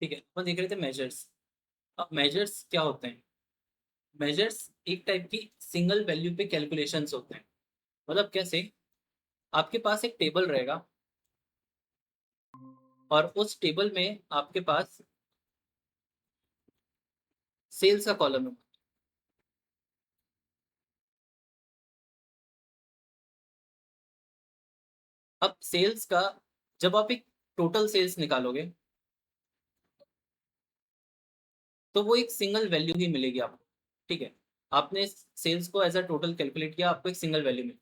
ठीक है, अपन देख रहे थे मेजर्स। अब मेजर्स क्या होते हैं? मेजर्स एक टाइप की सिंगल वैल्यू पे कैलकुलेशंस होते हैं। मतलब कैसे? आपके पास एक टेबल रहेगा और उस टेबल में आपके पास सेल्स का कॉलम है। अब सेल्स का, जब आप एक टोटल सेल्स निकालोगे तो वो एक सिंगल वैल्यू ही मिलेगी आपको। ठीक है, आपने सेल्स को एज अ टोटल कैलकुलेट किया, आपको एक सिंगल वैल्यू मिली।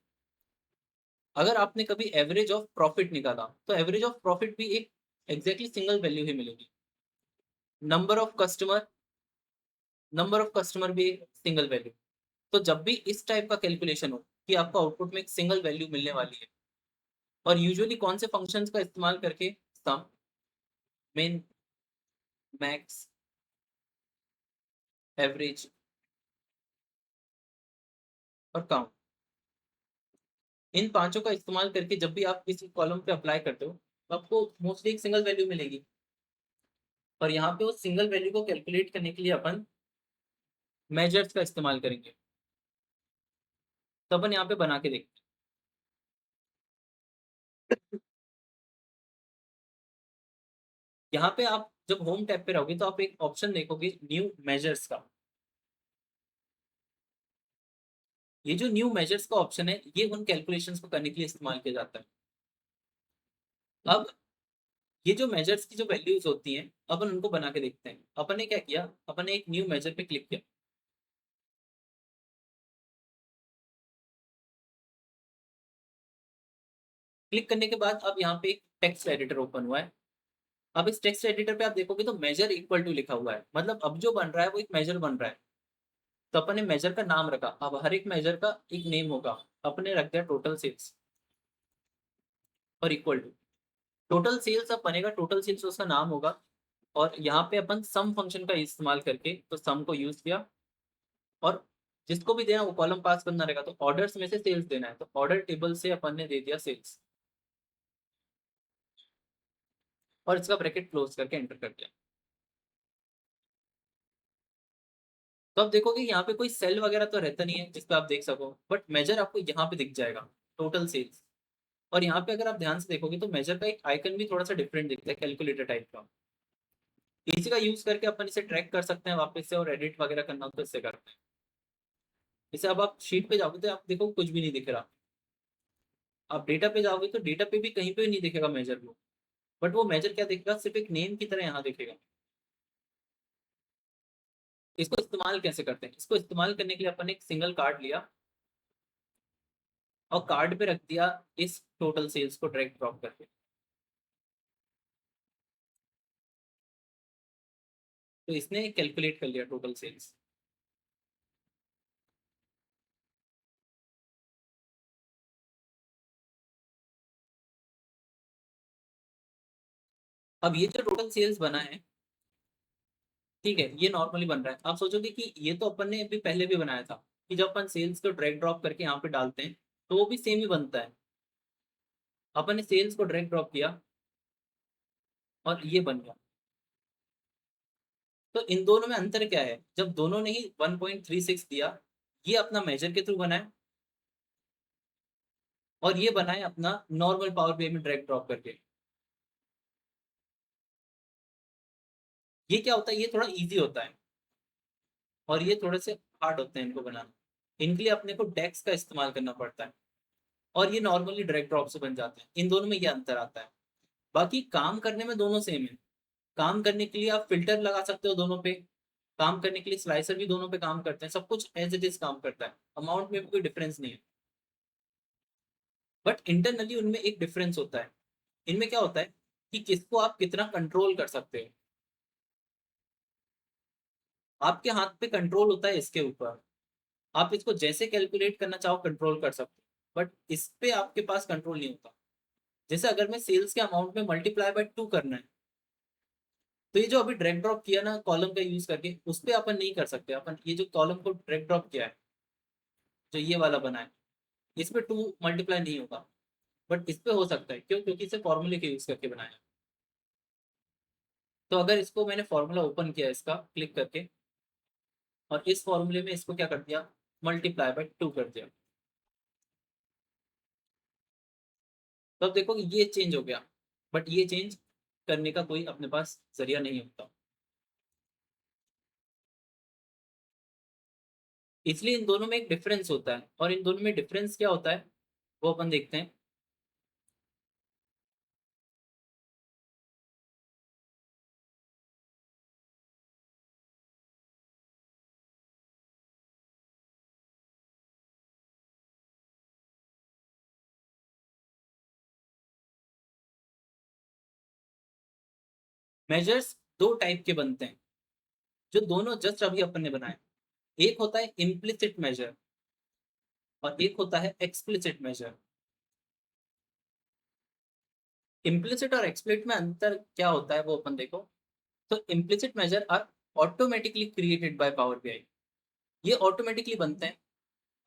अगर आपने कभी एवरेज ऑफ प्रॉफिट निकाला तो एवरेज ऑफ प्रॉफिट भी एक एग्जैक्टली सिंगल वैल्यू ही मिलेगी। Number of customer, number of customer भी एक सिंगल वैल्यू। तो जब भी इस टाइप का कैलकुलेशन हो कि आपको आउटपुट में एक सिंगल वैल्यू मिलने वाली है, और यूजुअली कौन से फंक्शंस का इस्तेमाल करके? सम, मिन, मैक्स, एवरेज और काउंट, इन पांचों का इस्तेमाल करके जब भी आप किसी कॉलम पे अप्लाई करते हो तो आपको मोस्टली एक सिंगल वैल्यू मिलेगी। और यहाँ पे उस सिंगल वैल्यू को कैलकुलेट करने के लिए अपन मेजर्स का इस्तेमाल करेंगे। तो अपन यहाँ पे बना के देखते हैं। यहाँ पे आप जब होम टैब पे रहोगे तो आप एक ऑप्शन देखोगे न्यू मेजर्स का। ये जो न्यू मेजर्स का ऑप्शन है, ये उन कैलकुलेशंस को करने के लिए इस्तेमाल किया जाता है। अब ये जो मेजर्स की जो वैल्यूज होती हैं, अपन उनको बना के देखते हैं। अपन ने क्या किया, अपन ने एक न्यू मेजर पे क्लिक किया। क्लिक करने के बाद अब यहाँ पे एक टेक्स्ट एडिटर ओपन हुआ है। अब इस टेक्स्ट एडिटर पे आप देखोगे तो मेजर इक्वल टू लिखा हुआ है, मतलब अब जो बन रहा है वो एक मेजर बन रहा है। तो अपन ने मेजर का नाम रखा, अब हर एक मेजर का एक नेम होगा। अपने रख दिया टोटल सेल्स और इक्वल टू टोटल सेल्स। अब बनेगा टोटल सेल्स, उसका नाम होगा। और यहाँ पे अपन सम फंक्शन का इस्तेमाल करके तो सम को यूज किया। और जिसको भी देना वो कॉलम पास करना रहेगा, तो ऑर्डर्स में से सेल्स देना है, तो ऑर्डर टेबल से अपन ने दे दिया सेल्स। और इसका ब्रैकेट क्लोज करके एंटर कर दिया। तो अब देखोगे यहाँ पे कोई सेल वगैरह तो रहता नहीं है जिसपे आप देख सको, बट मेजर आपको यहाँ पे दिख जाएगा, टोटल सेल्स। और यहाँ पे अगर आप ध्यान से देखोगे तो मेजर का एक आइकन भी थोड़ा सा डिफरेंट दिखता है, कैलकुलेटर टाइप का। इसी का यूज करके अपन इसे ट्रैक कर सकते हैं वापस से, और एडिट वगैरह करना हो तो इससे करते हैं। जैसे अब आप शीट पे जाओगे तो आप देखो कुछ भी नहीं दिख रहा। आप डेटा पे जाओगे तो डेटा पे भी कहीं पे नहीं दिखेगा मेजर वो। बट वो मेजर क्या दिखेगा, सिर्फ एक नेम की तरह यहाँ दिखेगा। इसको इस्तेमाल कैसे करते हैं? इसको इस्तेमाल करने के लिए अपन एक सिंगल कार्ड लिया और कार्ड पे रख दिया इस टोटल सेल्स को ड्रैग ड्रॉप करके। तो इसने कैलकुलेट कर लिया टोटल सेल्स। अब ये जो टोटल सेल्स बना है, ठीक है, ये नॉर्मली बन रहा है। आप सोचोगे कि ये तो अपन ने अभी पहले भी बनाया था, कि जब अपन सेल्स को ड्रैग ड्रॉप करके यहाँ पे डालते हैं तो वो भी सेम ही बनता है। अपन ने सेल्स को ड्रैग ड्रॉप किया और ये बन गया। तो इन दोनों में अंतर क्या है? जब दोनों ने ही 1.36 दिया, ये अपना मेजर के थ्रू बनाए और ये बनाए अपना नॉर्मल पावर बीआई में ड्रैग ड्रॉप करके। ये क्या होता है, ये थोड़ा इजी होता है और ये थोड़े से हार्ड होते हैं इनको बनाना। इनके लिए अपने को डेक्स का इस्तेमाल करना पड़ता है, और ये नॉर्मली ड्रैग ड्रॉप से बन जाते हैं। इन दोनों में ये अंतर आता है। बाकी काम करने में दोनों सेम है। काम करने के लिए आप फिल्टर लगा सकते हो दोनों पे, काम करने के लिए स्लाइसर भी दोनों पे काम करते हैं, सब कुछ एज इट इज काम करता है। अमाउंट में भी कोई डिफरेंस नहीं है। बट इंटरनली उनमें एक डिफरेंस होता है। इनमें क्या होता है कि किसको आप कितना कंट्रोल कर सकते हो। आपके हाथ पे कंट्रोल होता है इसके ऊपर। आप इसको जैसे कैलकुलेट करना चाहो कंट्रोल कर सकते हो, बट इस पे आपके पास कंट्रोल नहीं होता। जैसे अगर मैं सेल्स के अमाउंट में मल्टीप्लाई बाय 2 करना है, तो ये जो अभी ड्रैग ड्रॉप किया ना कॉलम का यूज करके, उस पे अपन नहीं कर सकते। अपन ये जो कॉलम को ड्रैग ड्रॉप किया है, जो ये वाला बना है, इस पे 2 मल्टीप्लाई नहीं होगा। बट इस पे हो सकता है, क्यों? क्योंकि इसे फॉर्मूले के यूज करके बनाया है। तो अगर इसको मैंने फॉर्मूला ओपन किया इसका क्लिक करके और इस फॉर्मूले में इसको क्या कर दिया, मल्टीप्लाई बाय 2 कर दिया, तो अब देखो ये चेंज हो गया, बट ये चेंज करने का कोई अपने पास जरिया नहीं होता, इसलिए इन दोनों में एक डिफरेंस होता है, और इन दोनों में डिफरेंस क्या होता है वो अपन देखते हैं। मेजर्स दो टाइप के बनते हैं, जो दोनों जस्ट अभी अपन ने बनाए। एक होता है इम्प्लिसिट मेजर और एक होता है एक्सप्लिसिट मेजर। इम्प्लिसिट और एक्सप्लिसिट में अंतर क्या होता है वो अपन देखो। तो implicit measure are automatically created by Power BI, ये ऑटोमेटिकली बनते हैं।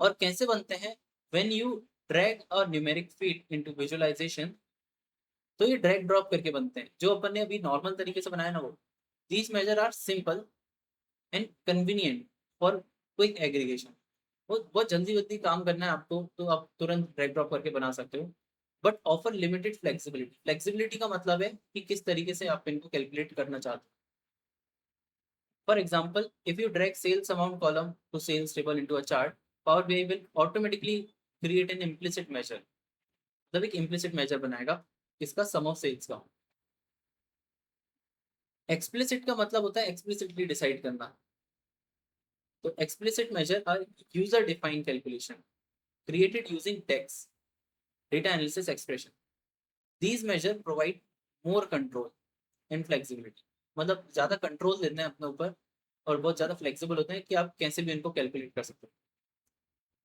और कैसे बनते हैं, when you drag a numeric field into visualization, तो ये ड्रैग ड्रॉप करके बनते हैं, जो अपन ने अभी नॉर्मल तरीके से बनाया ना वो। These measure are simple and convenient for quick aggregation, वो बहुत जल्दी जल्दी काम करना है आपको तो आप तुरंत ड्रैग ड्रॉप करके बना सकते हो। But offer limited flexibility, flexibility का मतलब है कि किस तरीके से आप इनको कैलकुलेट करना चाहते हो। For example, if you drag sales amount column to sales table into a chart, Power BI will automatically create an implicit measure, मतलब एक इम्प्लिसिट मेजर बनाएगा इसका सम ऑफ सेल्स का। एक्सप्लिसिट का मतलब होता है एक्सप्लिसिटली डिसाइड करना। तो explicit measure are user defined calculation created using text data analysis expression. These measure provide more control and flexibility, मतलब ज्यादा कंट्रोल देते हैं अपने ऊपर और बहुत ज्यादा फ्लेक्सिबल होते हैं कि आप कैसे भी इनको कैलकुलेट कर सकते हो।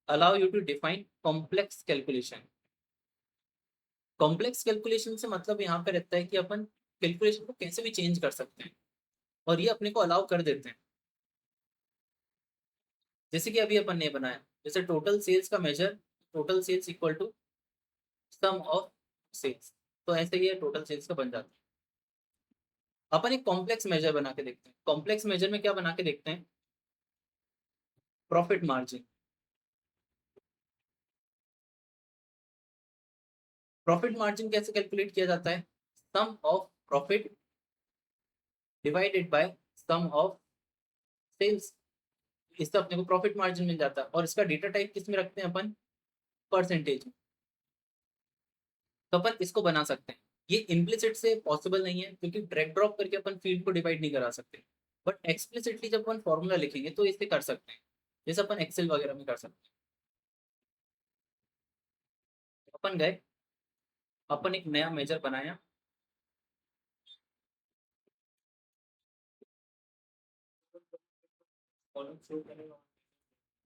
Allow you to define complex calculation. Complex calculation से मतलब यहाँ पे रहता है कि अपन कैलकुलेशन को कैसे भी चेंज कर सकते हैं, और ये अपने को अलाउ कर देते हैं। जैसे कि अभी अपन ने बनाया, जैसे टोटल सेल्स का measure, total sales equal to sum of sales, तो ऐसे ही टोटल सेल्स का बन जाता है। अपन एक कॉम्प्लेक्स मेजर बना के देखते हैं। कॉम्प्लेक्स मेजर में क्या बना के देखते हैं, प्रॉफिट मार्जिन। प्रॉफिट मार्जिन कैसे कैलकुलेट किया जाता है, sum of profit divided by sum of sales, इससे अपने को प्रॉफिट मार्जिन मिल जाता है। और इसका डेटा टाइप किस में रखते हैं अपन, परसेंटेज। तो अपन इसको बना सकते हैं। ये इम्प्लिसिट से पॉसिबल नहीं है क्योंकि ड्रैग ड्रॉप करके अपन फील्ड को डिवाइड नहीं करा सकते, बट एक्सप्लिसिटली जब अपन फॉर्मूला लिखेंगे तो इसे कर सकते हैं, जैसे अपन एक्सेल वगैरह में कर सकते हैं। अपन गए, अपन एक नया मेजर बनाया,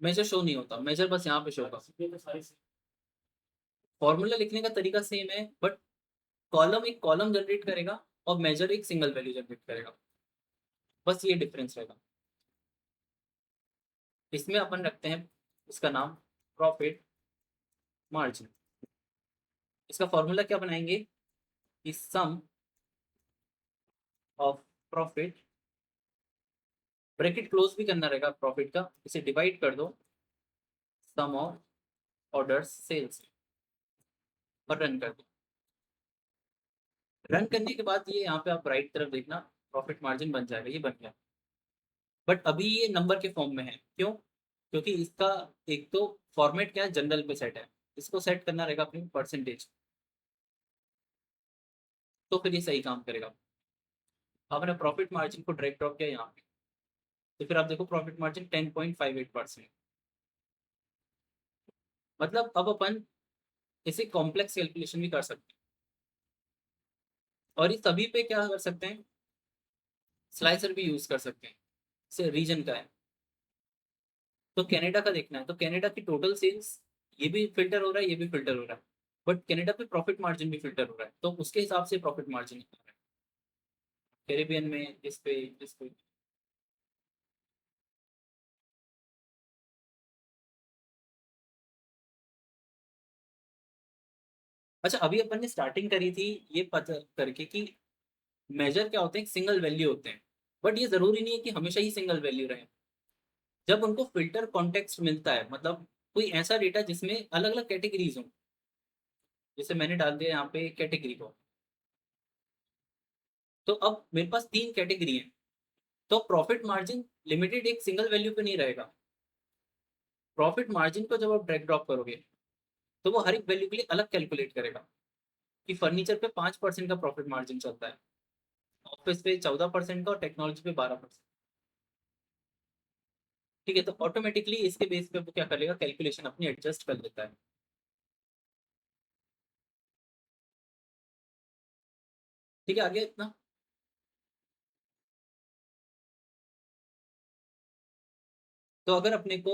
मेजर शो नहीं होता, मेजर बस यहाँ पे शो होगा। फॉर्मूला लिखने का तरीका सेम है, बट कॉलम एक कॉलम जनरेट करेगा और मेजर एक सिंगल वैल्यू जनरेट करेगा, बस ये डिफरेंस रहेगा। इसमें अपन रखते हैं इसका नाम प्रॉफिट मार्जिन। इसका फॉर्मूला क्या बनाएंगे, इस सम ऑफ प्रॉफिट, ब्रैकेट क्लोज भी करना रहेगा प्रॉफिट का, इसे डिवाइड कर दो सम ऑफ ऑर्डर्स सेल्स, और रन कर दो। रन करने के बाद ये यहाँ पे आप राइट तरफ देखना, प्रॉफिट मार्जिन बन जाएगा, ये बन गया। बट अभी ये नंबर के फॉर्म में है, क्यों, क्योंकि इसका एक तो फॉर्मेट क्या है, जनरल पे सेट है, इसको सेट करना रहेगा अपनी परसेंटेज, तो फिर ये सही काम करेगा। आपने प्रॉफिट मार्जिन को ड्रैग ड्रॉप किया यहाँ पे, तो फिर आप देखो प्रॉफिट मार्जिन 10.58%। मतलब अब अपन इसे कॉम्प्लेक्स कैलकुलेशन भी कर सकते हैं, और इस सभी पे क्या कर सकते हैं, स्लाइसर भी यूज कर सकते हैं। जैसे रीजन का है, तो कनाडा का देखना है, तो कनाडा की टोटल सेल्स ये भी फिल्टर हो रहा है, ये भी फिल्टर हो रहा है, बट कनाडा पे प्रॉफिट मार्जिन भी फिल्टर हो रहा है, तो उसके हिसाब से प्रॉफिट मार्जिन निकल रहा है। कैरेबियन में इस पे अच्छा, अभी अपन ने स्टार्टिंग करी थी ये पता करके कि मेजर क्या होते हैं, सिंगल वैल्यू होते हैं, बट ये जरूरी नहीं है कि हमेशा ही सिंगल वैल्यू रहे। जब उनको फिल्टर कॉन्टेक्स्ट मिलता है, मतलब कोई ऐसा डेटा जिसमें अलग अलग कैटेगरीज हों, जैसे मैंने डाल दिया यहाँ पे कैटेगरी को, तो अब मेरे पास तीन कैटेगरी है, तो प्रॉफिट मार्जिन लिमिटेड एक सिंगल वैल्यू पे नहीं रहेगा। प्रॉफिट मार्जिन को जब आप ड्रैग ड्रॉप करोगे तो वो हर एक वैल्यू के लिए अलग कैलकुलेट करेगा, कि फर्नीचर पे 5% का प्रॉफिट मार्जिन चलता है, ऑफिस पे 14% का, और टेक्नोलॉजी पे 12%। ठीक है, तो ऑटोमेटिकली इसके बेस पे वो क्या करेगा, कैलकुलेशन अपनी एडजस्ट कर लेता है। ठीक है, आगे इतना। तो अगर अपने को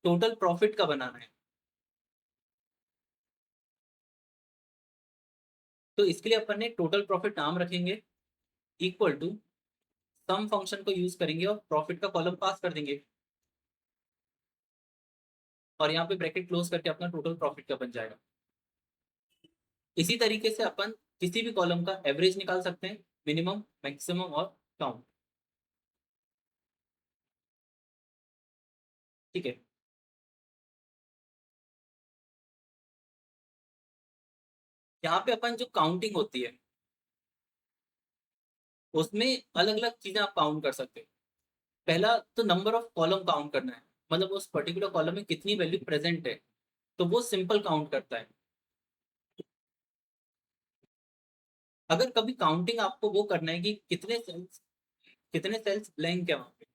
टोटल प्रॉफिट का बनाना है, तो इसके लिए अपन ने टोटल प्रॉफिट नाम रखेंगे इक्वल टू सम फंक्शन को यूज करेंगे और प्रॉफिट का कॉलम पास कर देंगे, और यहाँ पे ब्रैकेट क्लोज करके अपना टोटल प्रॉफिट का बन जाएगा। इसी तरीके से अपन किसी भी कॉलम का एवरेज निकाल सकते हैं, मिनिमम, मैक्सिमम और काउंट। ठीक है, यहाँ पे अपन जो काउंटिंग होती है उसमें अलग अलग चीजें आप काउंट कर सकते हो। पहला तो नंबर ऑफ कॉलम काउंट करना है, मतलब उस पर्टिकुलर कॉलम में कितनी वैल्यू प्रेजेंट है, तो वो सिंपल काउंट करता है। अगर कभी काउंटिंग आपको वो करना है कि कितने सेल्स ब्लैंक है वहां पे,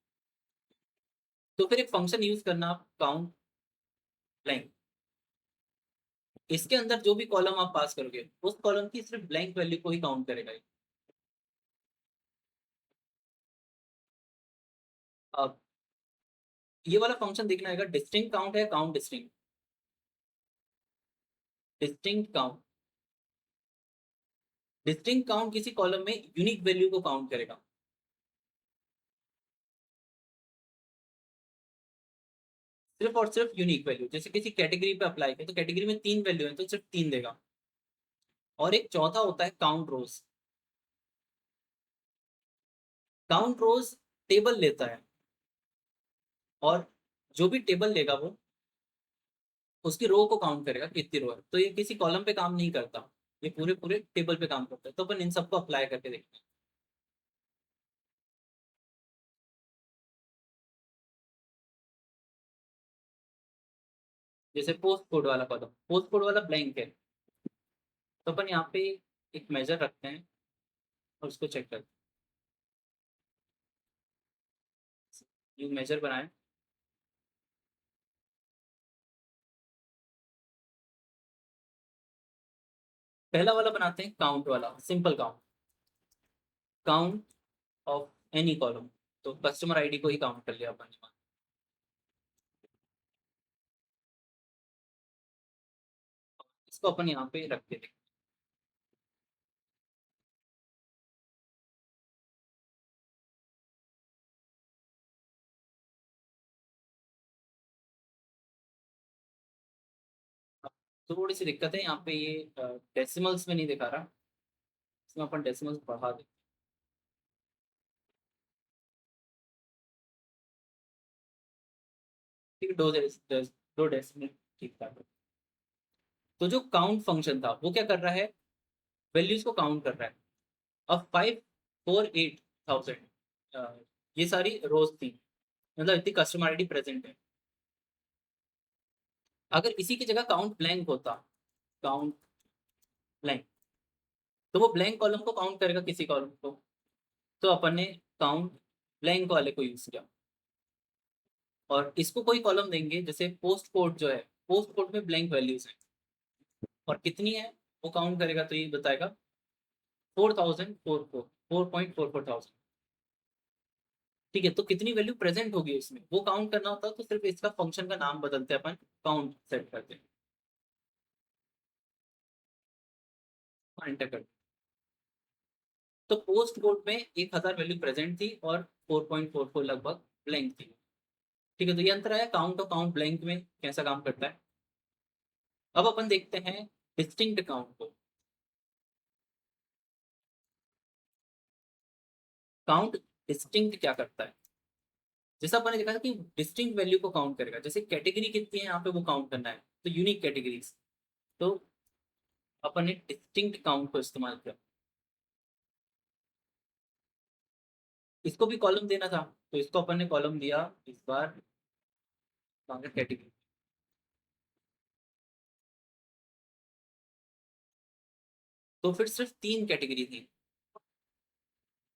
तो फिर एक फंक्शन यूज करना आप, काउंट ब्लैंक। इसके अंदर जो भी कॉलम आप पास करोगे उस कॉलम की सिर्फ ब्लैंक वैल्यू को ही काउंट करेगा ये। अब ये वाला फंक्शन देखना है, डिस्टिंक्ट काउंट है, count distinct. Distinct count, distinct count किसी कॉलम में यूनिक वैल्यू को काउंट करेगा, सिर्फ और सिर्फ यूनिक वैल्यू। जैसे किसी कैटेगरी पे अप्लाई करें, तो कैटेगरी में तीन वैल्यू है तो सिर्फ तीन देगा। और एक चौथा होता है काउंट रोज। काउंट रोज टेबल लेता है, और जो भी टेबल लेगा वो उसकी रो को काउंट करेगा कितनी रो है। तो ये किसी कॉलम पे काम नहीं करता, ये पूरे पूरे टेबल पे काम करता है। तो अपन इन सबको अप्लाई करके देखते हैं। जैसे पोस्ट कोड वाला कॉलम, पोस्ट कोड वाला ब्लैंक है, तो अपन यहाँ पे एक मेजर रखते हैं और उसको चेक करते हैं। ये मेजर बनाए, पहला वाला बनाते हैं काउंट वाला, simple count, count of any column. तो कस्टमर आईडी को ही काउंट कर लिया अपन ने। इसको अपन यहाँ पे रख के देखते हैं। अब थोड़ी सी दिक्कत है यहाँ पे, ये डेसिमल्स में नहीं दिखा रहा, इसमें अपन डेसिमल्स बढ़ा दें। ठीक है, दो डेसिमल ठीक था। तो जो काउंट फंक्शन था वो क्या कर रहा है, वैल्यूज को काउंट कर रहा है। अब 548,000 ये सारी रोज थी, मतलब इतनी कस्टमर आईडी प्रेजेंट है। अगर इसी की जगह काउंट ब्लैंक होता, काउंट ब्लैंक, तो वो ब्लैंक कॉलम को काउंट करेगा किसी कॉलम को। तो अपन ने काउंट ब्लैंक वाले को यूज किया, और इसको कोई कॉलम देंगे, जैसे पोस्ट कोड जो है, पोस्ट कोड में ब्लैंक वैल्यूज है और कितनी है वो काउंट करेगा, तो ये बताएगा 4,044 4.44 थाउजेंड। ठीक है, तो कितनी वैल्यू प्रेजेंट होगी उसमें वो काउंट करना होता है, तो सिर्फ इसका फंक्शन का नाम बदलते हैं अपन, काउंट सेट करते हैं, एंटर करते हैं। तो पोस्ट कोड में 1,000 वैल्यू प्रेजेंट थी और 4.44 लगभग ब्लैंक थी। ठीक है, तो ये अंतर आया काउंट और काउंट ब्लैंक में कैसा काम करता है। अब अपन देखते हैं डिस्टिंक्ट काउंट को। काउंट डिस्टिंक्ट क्या करता है, जैसा अपन ने देखा था कि डिस्टिंक्ट वैल्यू को काउंट करेगा, जैसे कैटेगरी कितनी है यहाँ पे वो काउंट करना है, तो यूनिक कैटेगरीज, तो अपन ने डिस्टिंक्ट काउंट को इस्तेमाल किया। इसको भी कॉलम देना था, तो इसको अपन ने कॉलम दिया इस बार कैटेगरी। तो फिर सिर्फ 3 कैटेगरी थी,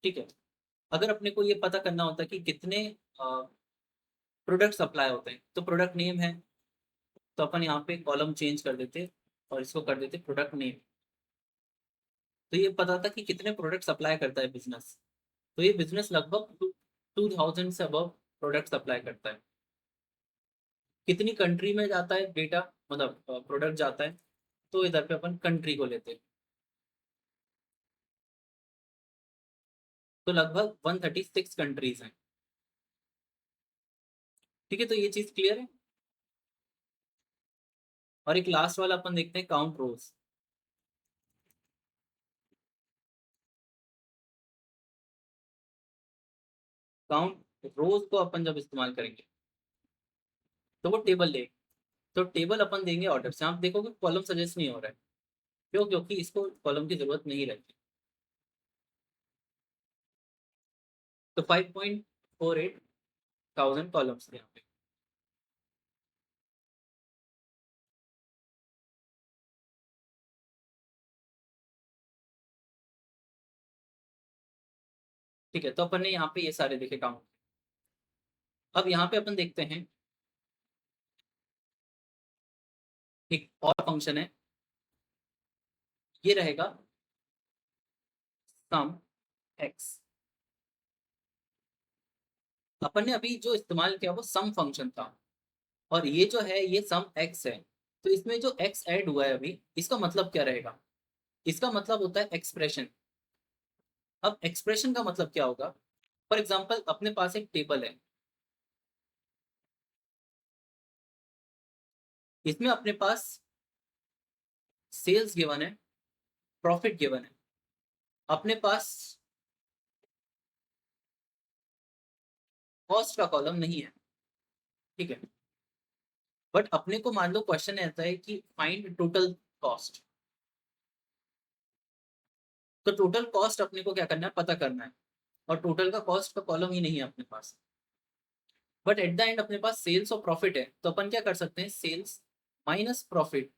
ठीक है। अगर अपने को ये पता करना होता कि कितने प्रोडक्ट सप्लाई होते हैं, तो प्रोडक्ट नेम है, तो अपन यहाँ पे कॉलम चेंज कर देते और इसको कर देते प्रोडक्ट नेम। तो ये पता था कि कितने प्रोडक्ट सप्लाई करता है बिजनेस, तो ये बिजनेस लगभग 2000 से अबव प्रोडक्ट सप्लाई करता है। कितनी कंट्री में जाता है डेटा, मतलब प्रोडक्ट जाता है, तो इधर पे अपन कंट्री को लेते हैं, तो लगभग 136 कंट्रीज हैं, ठीक है। तो ये चीज क्लियर है। और एक लास्ट वाला अपन देखते हैं, काउंट रोज। काउंट रोज को अपन जब इस्तेमाल करेंगे तो वो टेबल ले, तो टेबल अपन देंगे ऑर्डर से। आप देखोगे कॉलम सजेस्ट नहीं हो रहा है, क्यों? क्योंकि इसको कॉलम की जरूरत नहीं रहती। तो 5.48 थाउजेंड कॉलम्स थे यहाँ पे। ठीक है, तो अपन ने यहाँ पे ये सारे देखे काउंट। अब यहाँ पे अपन देखते हैं एक और फंक्शन है, ये रहेगा सम एक्स। अपन ने अभी जो इस्तेमाल किया वो सम फंक्शन था, और ये जो है ये सम एक्स है। तो इसमें जो एक्स ऐड हुआ है अभी, इसका मतलब क्या रहेगा? इसका मतलब होता है एक्सप्रेशन। अब एक्सप्रेशन का मतलब क्या होगा? फॉर एग्जाम्पल अपने पास एक टेबल है, इसमें अपने पास सेल्स गिवन है, प्रॉफिट गिवन है, अपने पास कॉस्ट का कॉलम नहीं है, ठीक है। बट अपने को मान लो क्वेश्चन आता है कि फाइंड टोटल कॉस्ट, तो टोटल कॉस्ट अपने को क्या करना है, पता करना है। और टोटल का कॉस्ट का कॉलम ही नहीं है अपने पास, बट एट द एंड अपने पास सेल्स और प्रॉफिट है, तो अपन क्या कर सकते हैं, सेल्स माइनस प्रॉफिट।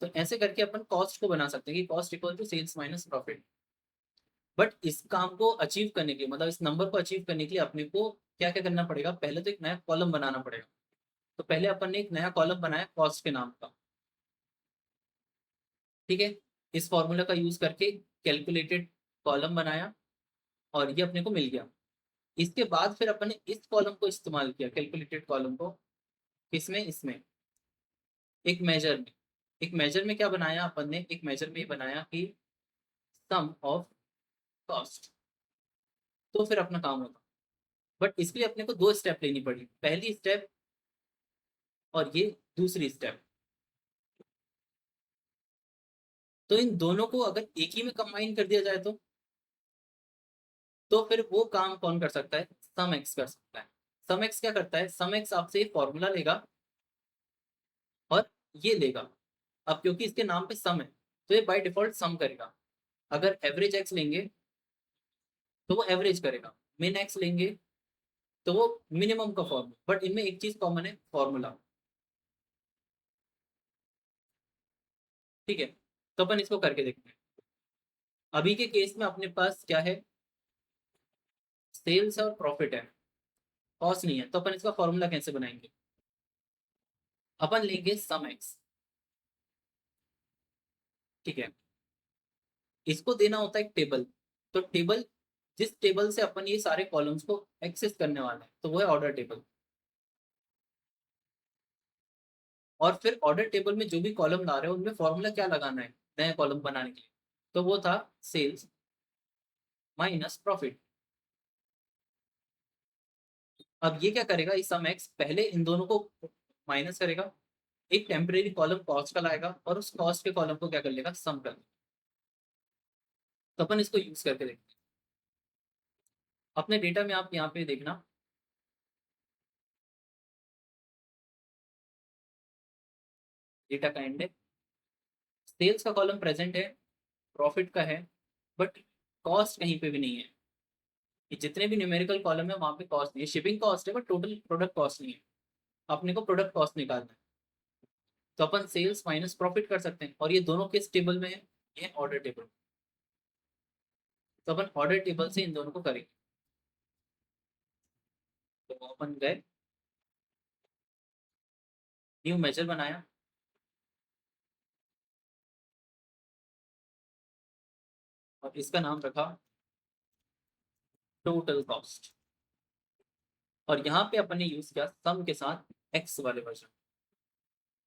तो ऐसे करके अपन कॉस्ट को बना सकते हैं कि cost equal to sales minus profit. But इस काम को अचीव करने के लिए, मतलब इस नंबर को अचीव करने के लिए अपने को क्या क्या करना पड़ेगा, पहले तो एक नया कॉलम बनाना पड़ेगा। तो पहले अपन ने एक नया कॉलम बनाया कॉस्ट के नाम का, ठीक है। इस फॉर्मूला का यूज करके कैलकुलेटेड कॉलम बनाया, और ये अपने को मिल गया। इसके बाद फिर अपन ने इस कॉलम को इस्तेमाल किया, कैलकुलेटेड कॉलम को, किसमें, इसमें एक मेजर में। एक मेजर में क्या बनाया अपन ने, एक मेजर में बनाया कि सम ऑफ कॉस्ट, तो फिर अपना काम होता। बट इसके लिए अपने को 2 स्टेप लेनी पड़ी, पहली स्टेप और ये दूसरी स्टेप। तो इन दोनों को अगर एक ही में कंबाइन कर दिया जाए तो फिर वो काम कौन कर सकता है, सम एक्स कर सकता है। सम एक्स क्या करता है, सम एक्स आपसे फॉर्मूला लेगा और ये लेगा। अब क्योंकि इसके नाम पे सम है, तो ये बाय डिफॉल्ट सम करेगा। अगर एवरेज एक्स लेंगे तो वो एवरेज करेगा, मिन एक्स लेंगे तो वो मिनिमम का फॉर्मूला। बट इनमें एक चीज कॉमन है, फॉर्मूला, ठीक है। तो अपन इसको करके देखते हैं। अभी के केस में अपने पास क्या है, सेल्स और प्रॉफिट है, कॉस्ट नहीं है, तो अपन इसका फॉर्मूला कैसे बनाएंगे, अपन लेंगे सम एक्स, ठीक है। इसको देना होता है एक टेबल, तो टेबल, जिस टेबल से अपन ये सारे कॉलम्स को एक्सेस करने वाले हैं, तो वो है ऑर्डर टेबल। और फिर ऑर्डर टेबल में जो भी कॉलम ला रहे हो उनमें फॉर्मूला क्या लगाना है नया कॉलम बनाने के लिए, तो वो था सेल्स माइनस प्रॉफिट। अब ये क्या करेगा, इस सम एक्स पहले इन दोनों को माइनस करेगा, एक टेम्परेरी कॉलम कॉस्ट का लाएगा, और उस कॉस्ट के कॉलम को क्या कर लेगा, सम कर लेगा। तो अपन इसको यूज करके देखते हैं। अपने डेटा में आप यहाँ पे देखना, डेटा का इंडेक्स, सेल्स का कॉलम प्रेजेंट है, प्रॉफिट का है, बट कॉस्ट कहीं पे भी नहीं है। ये जितने भी न्यूमेरिकल कॉलम है वहाँ पे कॉस्ट नहीं है, शिपिंग कॉस्ट है बट टोटल प्रोडक्ट कॉस्ट नहीं है। अपने को प्रोडक्ट कॉस्ट निकालना है, तो अपन सेल्स माइनस प्रॉफिट कर सकते हैं, और ये दोनों किस टेबल में है, ये ऑर्डर टेबल। तो अपन ऑर्डर टेबल से इन दोनों को करेंगे। तो अपन गए, न्यू मेजर बनाया, और इसका नाम रखा टोटल कॉस्ट। और यहाँ पे अपन ने यूज किया सम के साथ एक्स वाले वर्जन।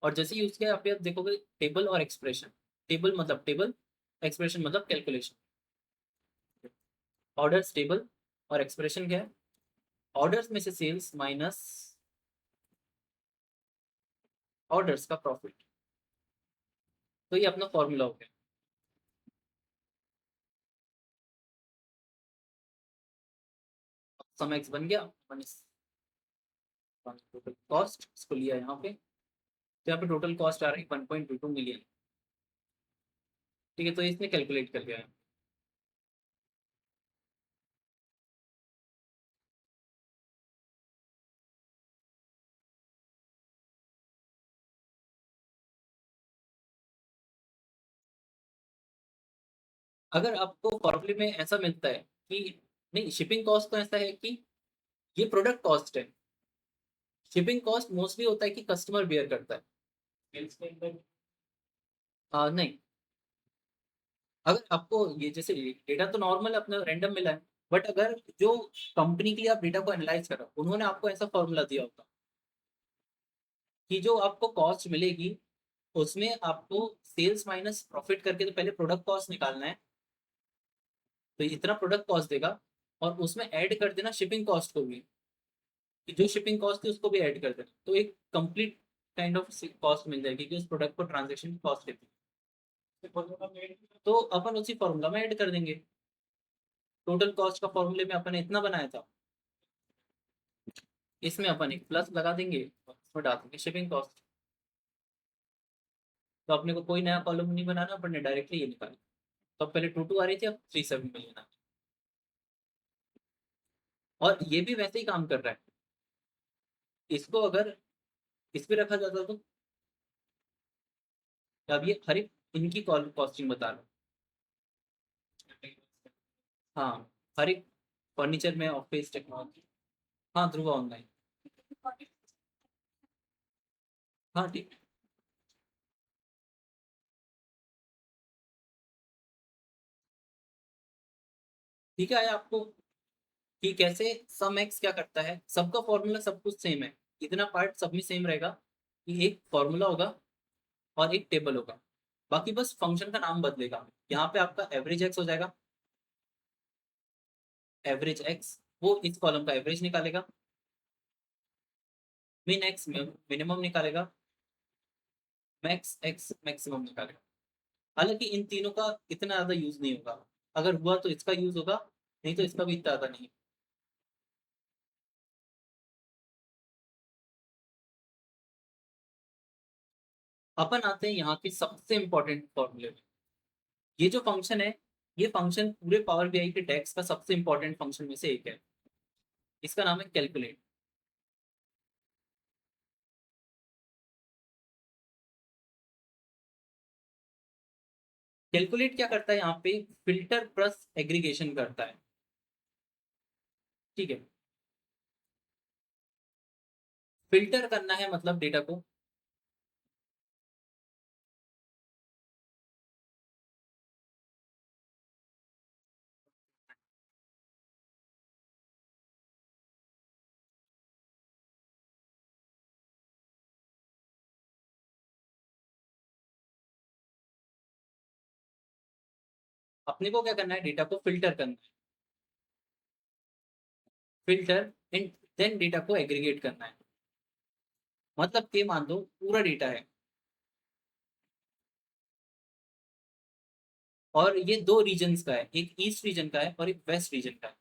और जैसे यूज किया यहाँ पे आप देखोगे टेबल और एक्सप्रेशन, टेबल मतलब टेबल, एक्सप्रेशन मतलब कैलकुलेशन। ऑर्डर्स टेबल, और एक्सप्रेशन क्या है, ऑर्डर्स में से सेल्स माइनस ऑर्डर्स का प्रॉफिट। तो ये अपना फॉर्मूला हो गया। सम एक्स बन गया, टोटल कॉस्ट इसको लिया यहाँ पे, तो यहाँ पे टोटल कॉस्ट आ रही है 1.22 मिलियन। ठीक है, तो इसने कैलकुलेट कर लिया है। अगर आपको फॉर्मूले में ऐसा मिलता है कि नहीं, शिपिंग कॉस्ट तो ऐसा है कि ये प्रोडक्ट कॉस्ट है, शिपिंग कॉस्ट मोस्टली होता है कि कस्टमर बेयर करता है। नहीं, अगर आपको ये जैसे डेटा तो नॉर्मल अपना रैंडम मिला है, बट अगर जो कंपनी के लिए आप डेटा को एनालाइज करो, उन्होंने आपको ऐसा फॉर्मूला दिया होगा कि जो आपको कॉस्ट मिलेगी उसमें आपको सेल्स माइनस प्रॉफिट करके तो पहले प्रोडक्ट कॉस्ट निकालना है, तो इतना प्रोडक्ट कॉस्ट देगा, और उसमें ऐड कर देना शिपिंग कॉस्ट को भी, कि जो शिपिंग कॉस्ट थी उसको भी ऐड कर देना, तो एक कंप्लीट काइंड ऑफ कॉस्ट मिल जाएगी कि उस प्रोडक्ट को ट्रांजेक्शन कॉस्ट लेती है। तो अपन उसी फॉर्मूला में ऐड कर देंगे। टोटल कॉस्ट का फॉर्मूले में अपन ने इतना बनाया था, इसमें अपन एक प्लस लगा देंगे और इसमें डाल देंगे शिपिंग कॉस्ट। तो अपने को कोई नया कॉलम नहीं बनाना, अपन ने डायरेक्टली ये निकाला। तो पहले 2 आ रही थी, अब 3 7 मिलियन आ। और ये भी वैसे ही काम कर रहा है। इसको अगर इस पे रखा जाता तो, अब ये हर एक इनकी कॉस्टिंग बता रहा हूँ। हाँ, हर एक फर्नीचर में, ऑफिस टेक्नोलॉजी। हाँ, ध्रुवा ऑनलाइन। हाँ ठीक। ठीक है, आया आपको कि कैसे सम एक्स क्या करता है। सबका फॉर्मूला सब कुछ सेम है, इतना पार्ट सब में सेम रहेगा कि एक फॉर्मूला होगा और एक टेबल होगा, बाकी बस फंक्शन का नाम बदलेगा। यहाँ पे आपका एवरेज एक्स हो जाएगा, एवरेज एक्स वो इस कॉलम का एवरेज निकालेगा, मिन एक्स मिनिमम निकालेगा, मैक्स एक्स मैक्सिमम निकालेगा। हालांकि इन तीनों का इतना ज्यादा यूज नहीं होगा, अगर हुआ तो इसका यूज होगा, नहीं तो इसका भी इतना ज्यादा नहीं। अपन आते हैं यहाँ के सबसे इंपॉर्टेंट फॉर्मूले में। ये जो फंक्शन है, ये फंक्शन पूरे पावर बीआई के डेक्स का सबसे इंपॉर्टेंट फंक्शन में से एक है। इसका नाम है कैलकुलेट। कैलकुलेट क्या करता है, यहाँ पे फिल्टर प्लस एग्रीगेशन करता है। ठीक है, फिल्टर करना है मतलब डेटा को, अपने को क्या करना है, डेटा को फिल्टर करना है, फिल्टर एंड देन डेटा को एग्रीगेट करना है। मतलब कि मान लो पूरा डेटा है, और ये दो रीजन्स का है, एक ईस्ट रीजन का है और एक वेस्ट रीजन का है।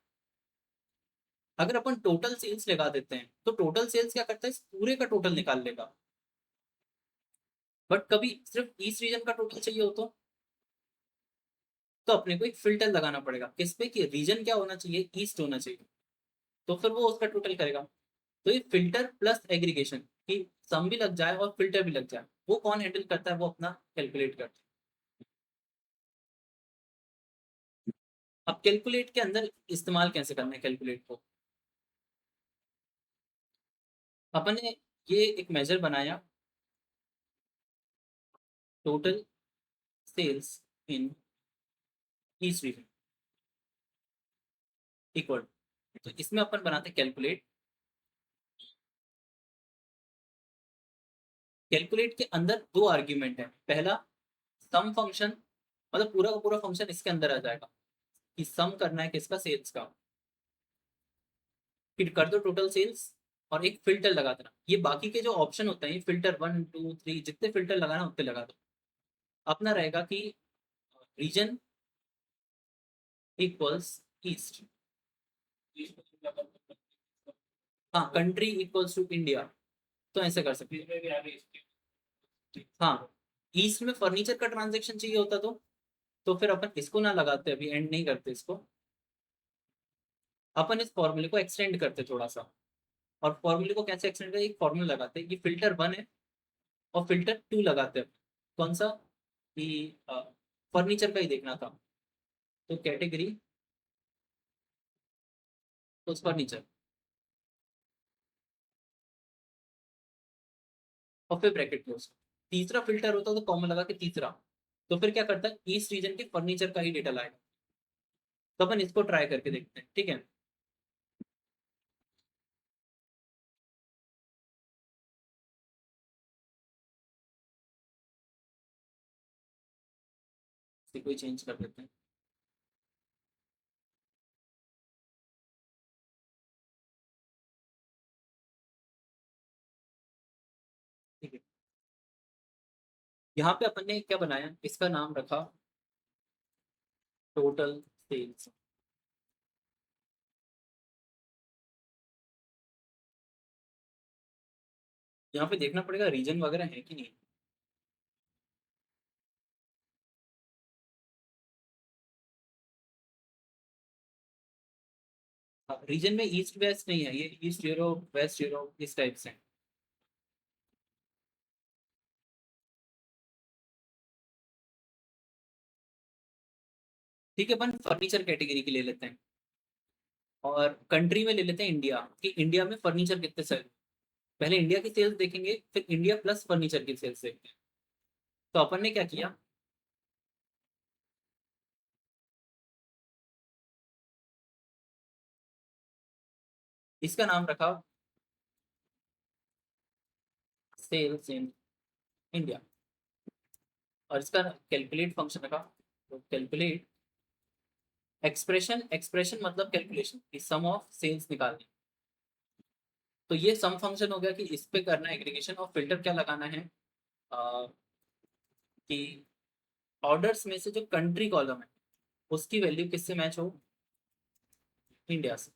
अगर अपन टोटल सेल्स लगा देते हैं तो टोटल सेल्स क्या करता है, इस पूरे का टोटल निकाल लेगा। बट कभी सिर्फ ईस्ट रीजन का टोटल चाहिए हो तो अपने को एक फिल्टर लगाना पड़ेगा किस पे, कि रीजन क्या होना चाहिए, ईस्ट होना चाहिए, तो फिर वो उसका टोटल करेगा। तो ये फिल्टर प्लस एग्रीगेशन की सम भी लग जाए और फिल्टर भी लग जाए, वो कौन हैंडल करता है, वो अपना कैलकुलेट करता है। अब कैलकुलेट के अंदर इस्तेमाल कैसे करना है कैलकुलेट को, अपन ने ये एक मेजर बनाया, टोटल सेल्स इन ईस्ट रीजन इक्वल, तो इसमें अपन बनाते कैलकुलेट। कैलकुलेट के अंदर दो आर्ग्यूमेंट है, पहला सम फंक्शन, मतलब पूरा का पूरा फंक्शन इसके अंदर आ जाएगा कि सम करना है किसका, सेल्स का। फिर कर दो टोटल सेल्स और एक फिल्टर लगा देना, ये बाकी के जो ऑप्शन होते हैं फिल्टर 1 2 3 जितने फिल्टर लगाना उतने लगा दो। अपना रहेगा कि रीजन इक्वल्स ईस्ट, हाँ कंट्री इक्वल्स टू इंडिया, तो ऐसे कर सकते हैं। हाँ, ईस्ट में फर्नीचर का ट्रांजेक्शन चाहिए होता तो फिर अपन इसको ना लगाते, अभी एंड नहीं करते इसको, अपन इस फॉर्मूले को एक्सटेंड करते थोड़ा सा। और फॉर्मूले को कैसे एक्सटेंड करते, एक फॉर्मूला लगाते हैं, ये फिल्टर 1 है और फिल्टर 2 लगाते हैं। कौन सा, कि फर्नीचर का ही देखना था, तो कैटेगरी उस फर्नीचर, और फिर ब्रैकेट क्लोज। तीसरा फिल्टर होता तो कॉमन लगा के तीसरा, तो फिर क्या करता है, ईस्ट रीजन के फर्नीचर का ही डेटा लाएगा। तो अपन इसको ट्राई करके देखते हैं, ठीक है। इसे कोई चेंज कर देते हैं, ठीक है। यहाँ पे अपन ने क्या बनाया, इसका नाम रखा टोटल सेल्स। यहाँ पे देखना पड़ेगा रीजन वगैरह है कि नहीं। रीजन में ईस्ट वेस्ट नहीं है, ये ईस्ट यूरोप वेस्ट यूरोप इस टाइप से। ठीक है, अपन फर्नीचर कैटेगरी की ले लेते हैं और कंट्री में ले लेते हैं इंडिया, कि इंडिया में फर्नीचर कितने सेल। पहले इंडिया की सेल्स देखेंगे, फिर इंडिया प्लस फर्नीचर की सेल्स देखते हैं। तो अपन ने क्या किया, इसका नाम रखा सेल्स इन इंडिया, और इसका कैलकुलेट फंक्शन रखा। तो कैलकुलेट एक्सप्रेशन, एक्सप्रेशन मतलब कैलकुलेशन की सम ऑफ सेल्स निकालनी। तो ये सम फंक्शन हो गया कि इस पे करना है एग्रीगेशन, और फिल्टर क्या लगाना है, अ, कि ऑर्डर्स में से जो कंट्री कॉलम है उसकी वैल्यू किससे मैच हो, इंडिया से।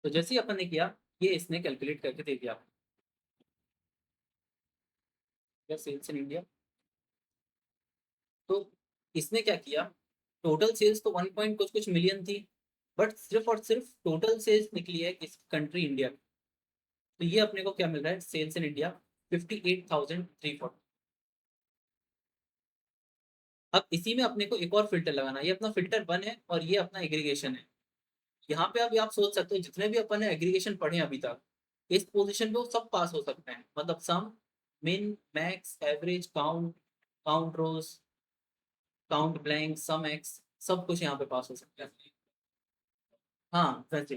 तो जैसे ही अपन ने किया, ये इसने कैलकुलेट करके दे दिया सेल्स इन इंडिया। तो इसने क्या किया, टोटल सेल्स तो 1 पॉइंट कुछ कुछ मिलियन थी, बट सिर्फ और सिर्फ टोटल सेल्स निकली है इस कंट्री इंडिया। तो ये अपने को क्या मिल रहा है, सेल्स इन इंडिया 58,340। अब इसी में अपने को एक और फिल्टर लगाना है, ये अपना फिल्टर 1 है और ये अपना एग्रीगेशन है। यहाँ पे अभी आप सोच सकते हो जितने भी अपन ने एग्रीगेशन पढ़े अभी तक, इस पोजीशन पे वो सब पास हो सकते हैं, मतलब सम, मिन, मैक्स, एवरेज, काउंट, काउंट रोज, काउंट ब्लैंक, सम एक्स, सब कुछ यहाँ पे पास हो सकता है। हाँ वैसे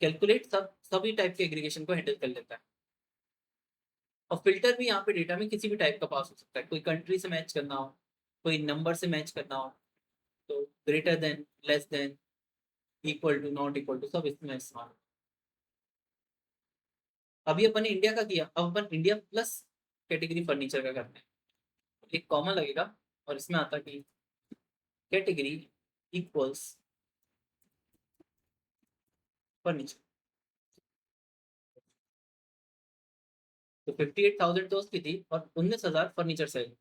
कैलकुलेट सब सभी टाइप के एग्रीगेशन को हैंडल कर लेता है। और फिल्टर भी यहाँ पे डेटा में किसी भी टाइप का पास हो सकता है, कोई कंट्री से मैच करना हो, कोई नंबर से मैच करना हो, तो greater than, less than, equal to, not equal to, सब इसमें इस्तेमाल। अभी अपन ने इंडिया का किया, अब अपन इंडिया प्लस कैटेगरी फर्नीचर का करते हैं। एक कॉमन लगेगा और इसमें आता कि कैटेगरी इक्वल्स फर्नीचर। तो 58,000 तो उसकी थी और 19,000 फर्नीचर सेल।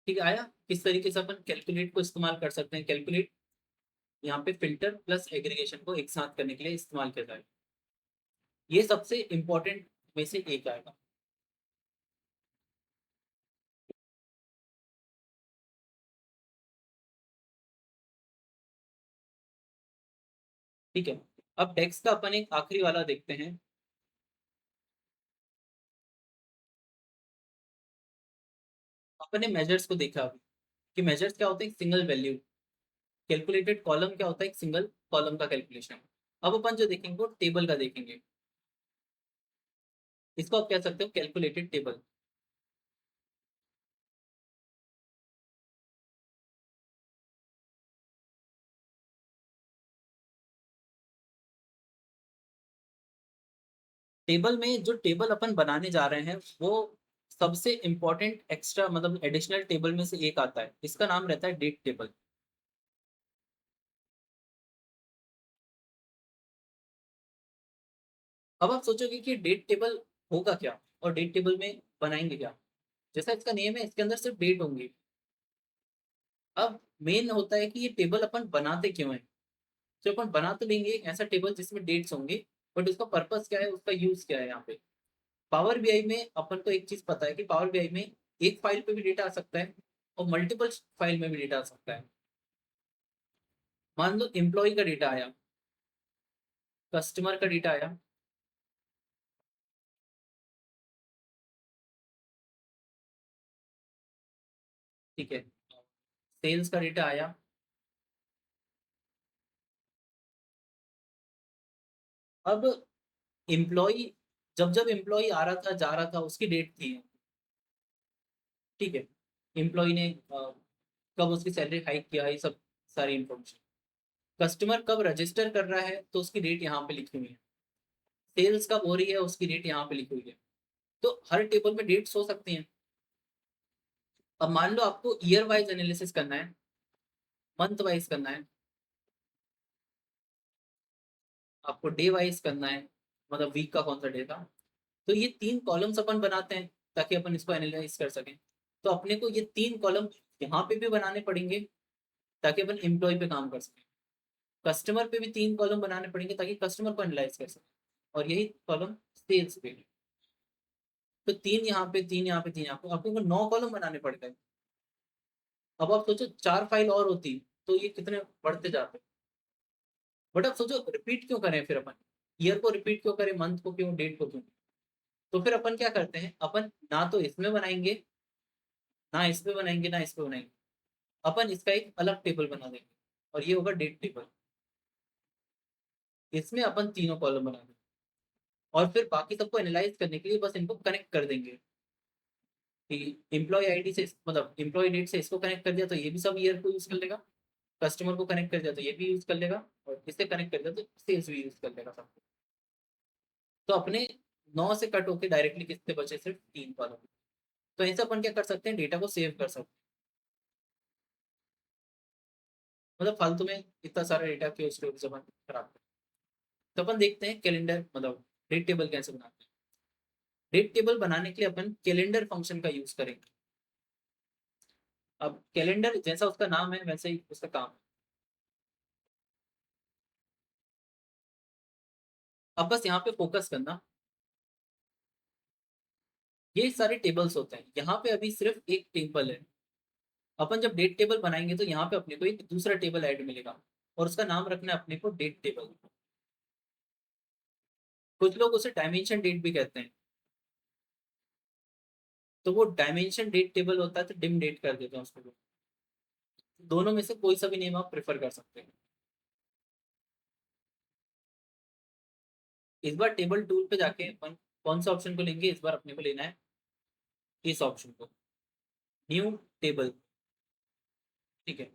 ठीक है, आया? किस तरीके से अपन कैलकुलेट को इस्तेमाल कर सकते हैं? कैलकुलेट यहाँ पे फिल्टर प्लस एग्रीगेशन को एक साथ करने के लिए इस्तेमाल किया जाएगा। ये सबसे इंपॉर्टेंट में से एक आएगा। ठीक है, अब डेक्स का अपन एक आखिरी वाला देखते हैं। अपन ने मेजर्स को देखा अभी कि मेजर्स क्या होते हैं, सिंगल वैल्यू। कैलकुलेटेड कॉलम क्या होता है, एक सिंगल कॉलम का कैलकुलेशन। अब अपन जो देखेंगे वो टेबल का देखेंगे। इसको आप कह सकते हो कैलकुलेटेड टेबल। टेबल में जो टेबल अपन बनाने जा रहे हैं वो सबसे इंपॉर्टेंट एक्स्ट्रा मतलब एडिशनल टेबल में से एक आता है। इसका नाम रहता है डेट टेबल। अब आप सोचोगे कि डेट टेबल होगा क्या और डेट टेबल में बनाएंगे क्या। जैसा इसका नेम है, इसके अंदर सिर्फ डेट होंगी। अब मेन होता है कि ये टेबल अपन बनाते क्यों है। तो अपन बना तो लेंगे एक ऐसा टेबल जिसमें डेट्स होंगे, बट उसका पर्पस क्या है, उसका यूज क्या है यहाँ पे। पावर बीआई में अपन को एक चीज पता है कि पावर बीआई में एक फाइल पे भी डेटा आ सकता है और मल्टीपल फाइल में भी डेटा आ सकता है। मान लो एम्प्लॉय का डेटा आया, कस्टमर का डेटा आया। ठीक है, सेल्स का डेटा आया। अब एम्प्लॉय, जब जब एम्प्लॉय आ रहा था जा रहा था उसकी डेट थी। ठीक है, एम्प्लॉय ने कब उसकी सैलरी हाइक किया, ये सब सारी इंफॉर्मेशन। कस्टमर कब रजिस्टर कर रहा है तो उसकी डेट यहाँ पे लिखी हुई है। सेल्स कब हो रही है उसकी डेट यहाँ पे लिखी हुई है। तो हर टेबल में डेट्स हो सकती हैं। अब मान लो आपको ईयर वाइज एनालिसिस करना है, मंथ वाइज करना है, आपको डे वाइज करना है, मतलब वीक का कौन सा डे था। तो ये तीन कॉलम्स अपन बनाते हैं ताकि अपन इसको एनालाइज कर सकें। तो अपने को ये तीन कॉलम यहाँ पे भी बनाने पड़ेंगे ताकि अपन एम्प्लॉय पे काम कर सकें। कस्टमर पे भी तीन कॉलम बनाने पड़ेंगे ताकि कस्टमर को एनालाइज कर सकें। और यही कॉलम सेल्स पे। तो तीन यहाँ पे, तीन यहाँ पे, तीन यहाँ पे, आपको 9 कॉलम बनाने पड़ते हैं। अब आप सोचो चार फाइल और होती तो ये कितने बढ़ते जाते। बट आप सोचो रिपीट क्यों करें फिर अपन, ईयर को रिपीट क्यों करें, मंथ को क्यों, डेट को क्यों। तो फिर अपन क्या करते हैं, अपन ना तो इसमें बनाएंगे, ना इसमें बनाएंगे, ना इसमें बनाएंगे। अपन इसका एक अलग टेबल बना देंगे और ये होगा डेट टेबल। इसमें अपन तीनों कॉलम बना देंगे और फिर बाकी सबको एनालाइज करने के लिए बस इनको कनेक्ट कर देंगे कि एम्प्लॉय आईडी से मतलब एम्प्लॉय डेट से इसको कनेक्ट कर दिया तो ये भी सब ईयर को यूज कर लेगा। कस्टमर को कनेक्ट कर दिया तो ये भी यूज कर लेगा और इससे कनेक्ट कर दिया तो सेल्स भी यूज कर लेगा सब। तो अपने 9 से कट होके डायरेक्टली किससे बचे, सिर्फ तीन कॉलम। तो ऐसे अपन क्या कर सकते हैं, डेटा को सेव कर सकते हैं। मतलब फालतू में इतना सारा डेटा क्यों स्टोरेज अपन खराब करें। तो अपन देखते हैं कैलेंडर मतलब डेट टेबल कैसे बनाते हैं। डेट टेबल बनाने के लिए अपन कैलेंडर फंक्शन का यूज करेंगे। अब कैलेंडर जैसा उसका नाम है वैसे ही उसका काम है। अब बस यहाँ पे फोकस करना, ये सारे टेबल्स होते हैं, यहाँ पे अभी सिर्फ एक टेबल है। अपन जब डेट टेबल बनाएंगे तो यहाँ पे अपने को एक दूसरा टेबल ऐड मिलेगा और उसका नाम रखना है अपने को डेट टेबल। कुछ लोग उसे डायमेंशन डेट भी कहते हैं। तो वो डायमेंशन डेट टेबल होता है तो डिम डेट कर देते हैं उसको लोग। दोनों में से कोई सा भी नेम आप प्रेफर कर सकते हैं। इस बार टेबल टूल पे जाके अपन कौन सा ऑप्शन को लेंगे, इस बार अपने को लेना है इस ऑप्शन को, न्यू टेबल। ठीक है,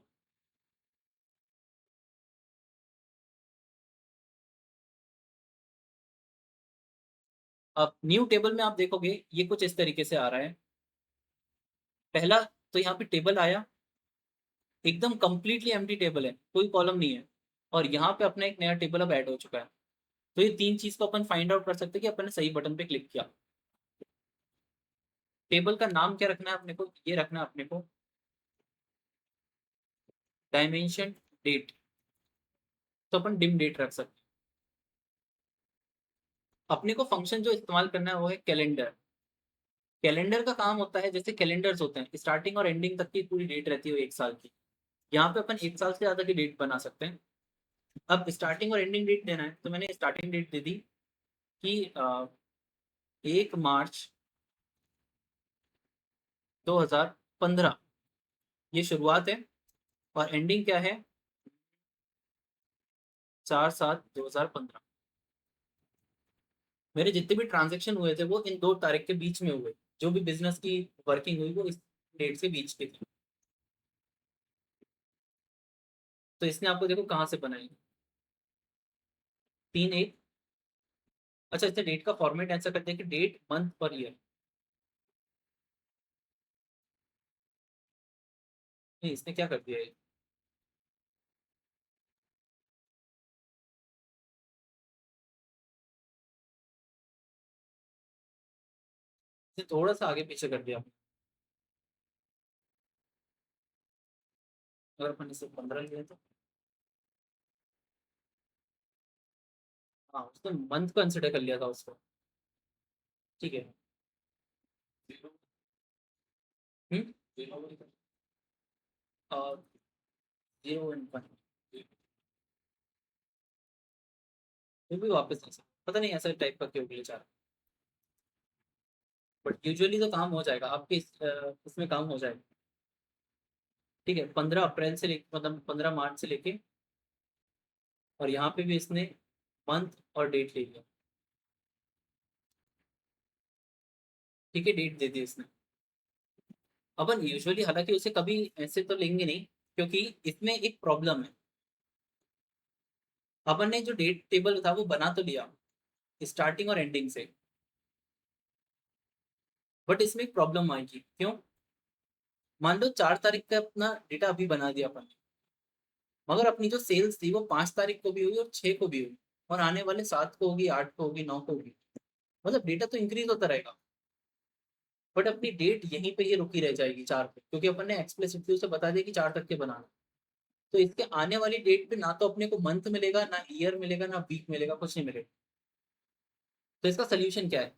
अब न्यू टेबल में आप देखोगे ये कुछ इस तरीके से आ रहा है। पहला तो यहाँ पे टेबल आया, एकदम कंप्लीटली एम्प्टी टेबल है, कोई कॉलम नहीं है, और यहाँ पे अपना एक नया टेबल अब ऐड हो चुका है। तो ये तीन चीज को अपन फाइंड आउट कर सकते हैं कि अपन ने सही बटन पे क्लिक किया। टेबल का नाम क्या रखना है अपने को, ये रखना है अपने को डायमेंशन डेट। तो अपन डिम डेट रख सकते हैं। अपने को फंक्शन जो इस्तेमाल करना है वो है कैलेंडर। कैलेंडर का काम होता है, जैसे कैलेंडर्स होते हैं स्टार्टिंग और एंडिंग तक की पूरी डेट रहती है एक साल की। यहाँ पे अपन एक साल से ज्यादा की डेट बना सकते हैं। अब स्टार्टिंग और एंडिंग डेट देना है, तो मैंने स्टार्टिंग डेट दे दी कि 1 मार्च 2015, ये शुरुआत है, और एंडिंग क्या है, 4/7/2015। मेरे जितने भी ट्रांजेक्शन हुए थे वो इन 2 तारीख के बीच में हुए। जो भी बिजनेस की वर्किंग हुई वो इस डेट से बीच की थी। तो इसने आपको देखो कहाँ से बनाई, 3/1। अच्छा, इससे डेट का फॉर्मेट ऐसा करते हैं कि डेट मंथ पर ईयर। नहीं, इसने क्या कर दिया है, इसने थोड़ा सा आगे पीछे कर दिया। अगर अपन इसे 15 लिया तो, हाँ उसने मंथ कंसिडर कर लिया था उसको। ठीक है। हम्म। और 0 1 वो भी वापस नहीं सकता, पता नहीं ऐसा टाइप का क्यों ग्लिच आ रहा है। बट यूजुअली तो काम हो जाएगा आपके इसमें काम हो जाएगा। ठीक है, 15 अप्रैल से लेके, मतलब 15 मार्च से लेके, और यहाँ पे भी इसने मंथ और डेट ले लिया। ठीक है, डेट दे दी इसने। अपन यूजुअली हालांकि उसे कभी ऐसे तो लेंगे नहीं, क्योंकि इसमें एक प्रॉब्लम है। अपन ने जो डेट टेबल था वो बना तो लिया स्टार्टिंग और एंडिंग से, बट इसमें एक प्रॉब्लम आएगी। क्यों? मान लो 4 तारीख का अपना डेटा अभी बना दिया अपन ने, मगर अपनी जो सेल्स थी वो 5 तारीख को भी हुई और 6 को भी हुई, और आने वाले 7 को होगी, 8 को होगी, 9 को होगी। मतलब डेटा तो इंक्रीज होता रहेगा, बट अपनी डेट यहीं पे ये रुकी रह जाएगी 4 पे, क्योंकि अपन ने एक्सप्लिसिटली उसे बता दिया कि 4 तक के बनाना। तो इसके आने वाली डेट पे ना तो अपने को मंथ मिलेगा, ना ईयर मिलेगा, ना वीक मिलेगा, कुछ नहीं मिलेगा। तो इसका सोल्यूशन क्या है?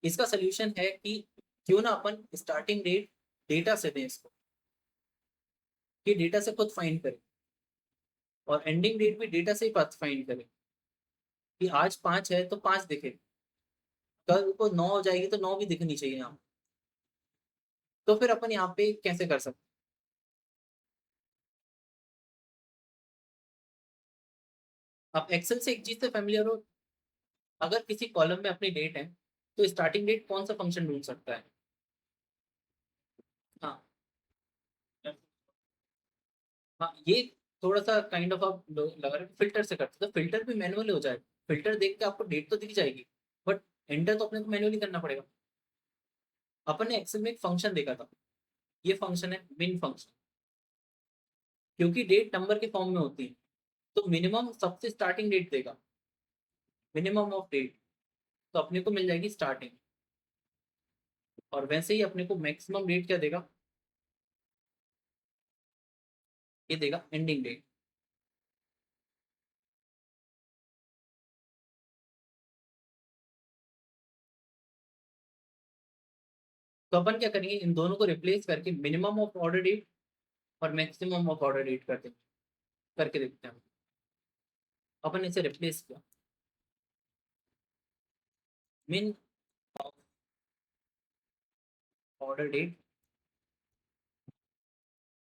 इसका सोल्यूशन है कि क्यों ना अपन स्टार्टिंग डेट डेटा से दें इसको, कि डेटा से खुद फाइंड करें, और एंडिंग डेट भी डेटा से ही फाइंड करें, कि आज 5 है तो 5 दिखे, कल को 9 हो जाएगी तो 9 भी दिखनी चाहिए यहाँ। तो फिर अपन यहाँ पे कैसे कर सकते हैं? आप एक्सेल से एक चीज से फेमिलियर हो, अगर किसी कॉलम में अपनी डेट है, तो स्टार्टिंग डेट कौन सा फंक्शन ढूंढ सकता है? हाँ, हाँ, ये थोड़ा सा काइंड ऑफ आप लगा रहे फिल्टर से करते, तो फिल्टर भी मैनुअली हो जाएगा। फिल्टर देख के आपको डेट तो दिख जाएगी, बट एंटर तो अपने को मैनुअली करना पड़ेगा। अपन ने एक्सेल में एक फंक्शन देखा था, ये फंक्शन है मिन फंक्शन। क्योंकि डेट नंबर के फॉर्म में होती है, तो मिनिमम सबसे स्टार्टिंग डेट देगा, मिनिमम ऑफ डेट, तो अपने को मिल जाएगी स्टार्टिंग। और वैसे ही अपने को मैक्सिमम डेट क्या देगा, ये देगा एंडिंग डेट। तो अपन क्या करेंगे, इन दोनों को रिप्लेस करके मिनिमम ऑफ ऑर्डर डेट और मैक्सिमम ऑफ ऑर्डर डेट करके देखते हैं। अपन इसे रिप्लेस किया, मिन ऑर्डर डेट।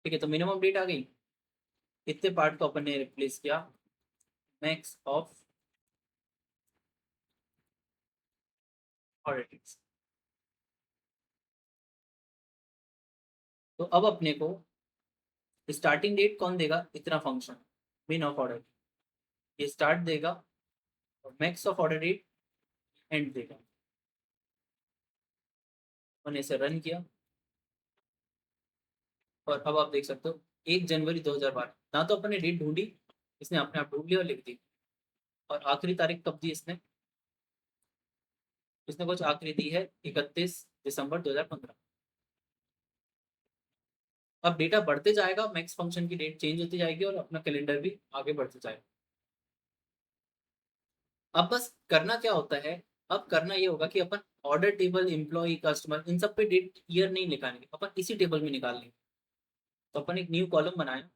ठीक है, तो मिनिमम डेट आ गई, इतने पार्ट को अपन ने रिप्लेस किया मैक्स ऑफ ऑर्डर डेट्स। तो अब अपने को स्टार्टिंग डेट कौन देगा, इतना फंक्शन मिन ऑफ ऑर्डर, ये स्टार्ट देगा, और max of order date end देगा। मैंने इसे रन किया, और अब आप देख सकते हो 1 जनवरी 2012, ना तो अपने डेट ढूंढी, इसने अपने आप ढूंढ लिया और लिख दी। और आखिरी तारीख कब दी इसने? इसने कुछ आखिरी दी है 31 दिसंबर 2015। अब डेटा बढ़ते जाएगा, मैक्स फंक्शन की डेट चेंज होती जाएगी और अपना कैलेंडर भी आगे बढ़ते जाएगा। अब बस करना क्या होता है, अब करना ये होगा कि अपन ऑर्डर टेबल, एम्प्लॉय, कस्टमर, इन सब पे डेट ईयर नहीं निकालेंगे, अपन इसी टेबल में निकाल लेंगे। तो अपन एक न्यू कॉलम बनाया,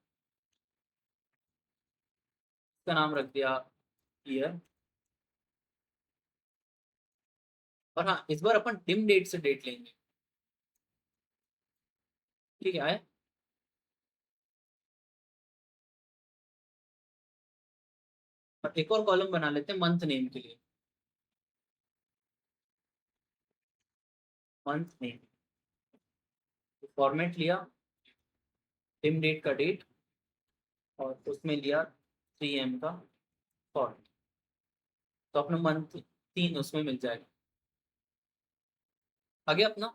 इसका नाम रख दिया ईयर। और हाँ, इस बार अपन डिम डेट से डेट लेंगे। ठीक है आए। और एक और कॉलम बना लेते हैं मंथ नेम के लिए, मंथ नेम। फॉर्मेट लिया, डिम डेट का डेट, और उसमें लिया 3M का फॉर्मेट। तो अपना मंथ 3 उसमें मिल जाएगा। आगे अपना,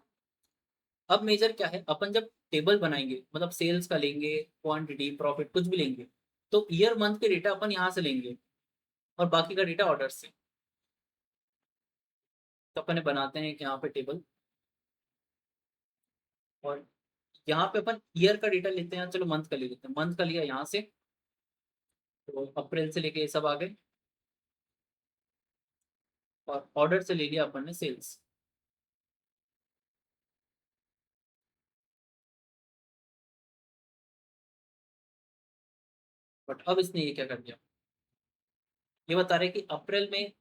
अब मेजर क्या है, अपन जब टेबल बनाएंगे, मतलब सेल्स का लेंगे, क्वांटिटी, प्रॉफिट, कुछ भी लेंगे, तो ईयर मंथ के डेटा अपन यहाँ से लेंगे और बाकी का डेटा ऑर्डर से। तो अपन बनाते हैं कि यहाँ पे टेबल, और यहाँ पे अपन ईयर का डेटा लेते हैं, चलो मंथ का ले लेते हैं। मंथ का लिया यहाँ से, तो अप्रैल से लेके ये सब आ गए। और ऑर्डर से ले लिया अपन ने सेल्स। बट अब इसने ये क्या कर दिया, ये बता रहे कि अप्रैल में,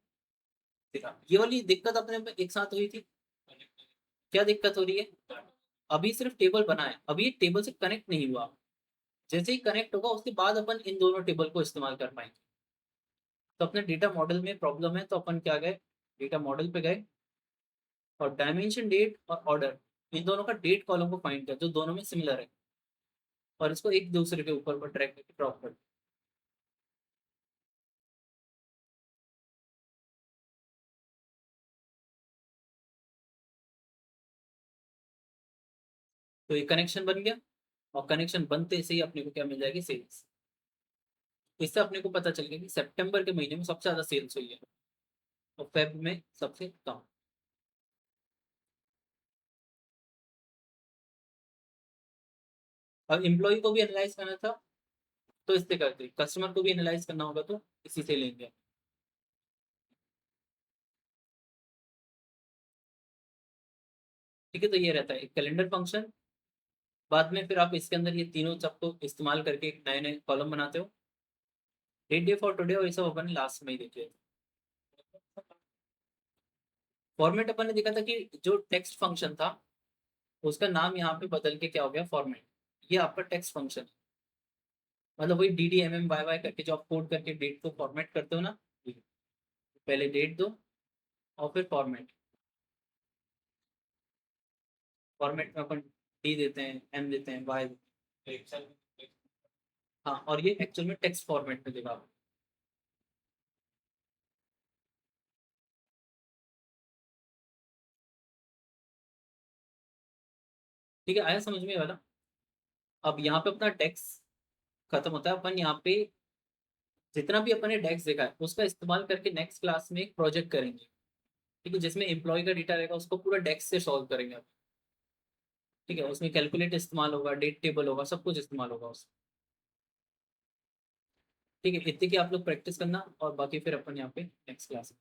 देखा ये वाली दिक्कत अपने में एक साथ हुई थी। क्या दिक्कत हो रही है, अभी सिर्फ टेबल बना है, अभी ये टेबल से कनेक्ट नहीं हुआ। जैसे ही कनेक्ट होगा उसके बाद अपन इन दोनों टेबल को इस्तेमाल कर पाएंगे। तो अपने डेटा मॉडल में प्रॉब्लम है, तो अपन क्या गए, डेटा मॉडल पे गए और डायमेंशन डेट और ऑर्डर, इन दोनों का डेट कॉलम को फाइंड किया जो दोनों में सिमिलर है, और इसको एक दूसरे के ऊपर पर ट्रैक करके ड्रॉप कर। तो ये कनेक्शन बन गया, और कनेक्शन बनते से ही अपने को क्या मिल जाएगी, सेल्स। इससे अपने को पता चल गया कि सितंबर के महीने में सबसे ज्यादा सेल्स हुई है और फेब में सबसे कम। अब एम्प्लॉय को भी एनालाइज करना था, तो इससे करते, कस्टमर को भी एनालाइज करना होगा, तो इसी से लेंगे। ठीक है, तो ये रहता है एक कैलेंडर फंक्शन। बाद में फिर आप इसके अंदर ये तीनों सबको इस्तेमाल करके एक नए नए कॉलम बनाते हो। डेट, डे फॉर टुडे, और ये सब अपन लास्ट में ही देखे। फॉर्मेट अपन ने देखा था कि जो टेक्स्ट फंक्शन था उसका नाम यहाँ पे बदल के क्या हो गया, फॉर्मेट। ये आपका टेक्स्ट फंक्शन है, मतलब वही DDMMYY करके जो आप कोड करके डेट को फॉर्मेट करते हो ना, पहले डेट दो और फिर फॉर्मेट। फॉर्मेट में अपन D देते हैं, M देते हैं, Y देते हैं। हाँ, और ये एक्चुअल में टेक्स्ट फॉर्मेट में देगा। ठीक है, आया समझ में ये वाला। अब यहाँ पे अपना टेक्स्ट खत्म होता है। अपन यहाँ पे जितना भी अपन ने डेक्स देखा है उसका इस्तेमाल करके नेक्स्ट क्लास में एक प्रोजेक्ट करेंगे। ठीक है, जिसमें एम्प्लॉय का डेटा रहेगा उसको पूरा डेक्स से सॉल्व करेंगे आप। ठीक है, उसमें कैलकुलेट इस्तेमाल होगा, डेट टेबल होगा, सब कुछ इस्तेमाल होगा उसमें। ठीक है, इतने की आप लोग प्रैक्टिस करना, और बाकी फिर अपन यहाँ पे नेक्स्ट क्लास में